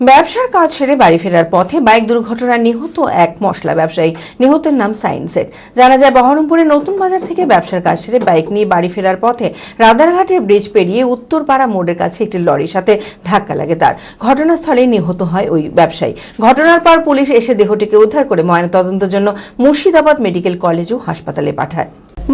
ব্যবসার কাজ সেরে বাড়ি ফেরার পথে বাইক দুর্ঘটনায় নিহত এক মশলা ব্যবসায়ী। নিহতের নাম সাইন শেখ। জানা যায় বহরমপুরের নতুন বাজার থেকে ব্যবসার কাজ সেরে বাইক নিয়ে বাড়ি ফেরার পথে রাধারঘাটের ব্রিজ পেরিয়ে উত্তরপাড়া মোড়ের কাছে একটি লরির সাথে ধাক্কা লাগে তার। ঘটনাস্থলে নিহত হয় ওই ব্যবসায়ী। ঘটনার পর পুলিশ এসে দেহটিকে উদ্ধার করে ময়নাতদন্তের জন্য মুর্শিদাবাদ মেডিকেল কলেজ ও হাসপাতালে পাঠায়।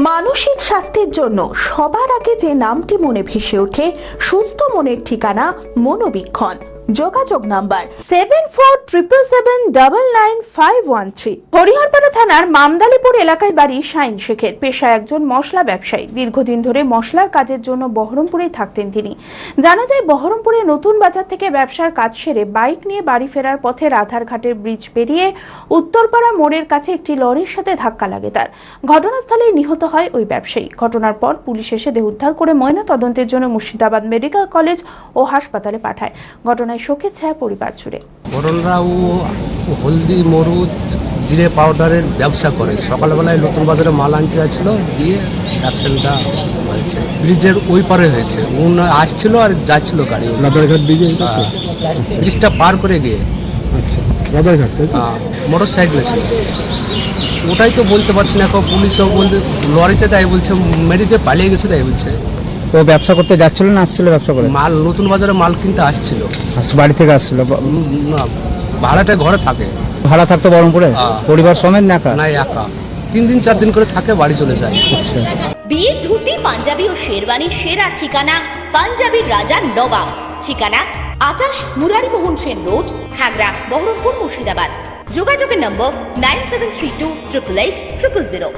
মানসিক স্বাস্থ্যের জন্য সবার আগে যে নামটি মনে ভেসে ওঠে, সুস্থ মনের ঠিকানা মনোবীক্ষণ। যোগাযোগ নাম্বার 7477799513। হরিহরপাড়া থানার মামদালিপুর এলাকায় বাড়ি শাইন শেখের। পেশায় একজন মশলা ব্যবসায়ী। দীর্ঘদিন ধরে মশলার কাজের জন্য বহরমপুরেই থাকতেন তিনি। জানা যায় বহরমপুরে নতুন বাজার থেকে ব্যবসার কাজ সেরে বাইক নিয়ে বাড়ি ফেরার পথে রাধারঘাটের ব্রিজ পেরিয়ে উত্তরপাড়া মোড়ের কাছে একটি লরির সাথে ধাক্কা লাগে তার। ঘটনাস্থলেই নিহত হয় ওই ব্যবসায়ী। ঘটনার পর পুলিশ এসে দেহ উদ্ধার করে ময়না তদন্তের জন্য মুর্শিদাবাদ মেডিকেল কলেজ ও হাসপাতালে পাঠায়। ঘটনায় শোকের ছায়া পরিবার জুড়ে। বরণরা ও হলদি মরুচ জিরে পাউডারের ব্যবসা করে। সকালবেলায় নতুন বাজারে মাল আনতে যাচ্ছিল, দিয়ে অ্যাক্সিডেন্টটা হয়েছে। ব্রিজের ওই পারে হয়েছে। উন আসছিল আর যাচ্ছিল গাড়ি রাধারঘাট ব্রিজে। ব্রিজটা পার করে গিয়ে আচ্ছা, রাধারঘাট মোটর সাইকেলে ছিল। ওটাই তো বলতে পারছি না। এখন পুলিশও বলতে লরিতে তাই বলছে, মেডিতে পালিয়ে গেছে তাই বলছে। তো ব্যবসা করতে যাচ্ছিল না আসছিল ব্যবসা করে? মাল নতুন বাজারে মাল কিনতে আসছিল, বাড়ি থেকে আসছিল। না, ভাড়াটা ঘরে থাকে। ভাড়া থাকতো বহরমপুরে? পরিবার সমেত না একা? না, একা। 3 দিন 4 দিন করে থাকে, বাড়ি চলে যায়। আচ্ছা। বিয়ের ধুতি, পাঞ্জাবি ও শেরওয়ানির সেরা ঠিকানা পাঞ্জাবির রাজা নবাব। ঠিকানা 28 মুরারিমোহন সেন রোড, খাগড়া, বহরমপুর, মুর্শিদাবাদ। যোগাযোগের নম্বর 9732880000।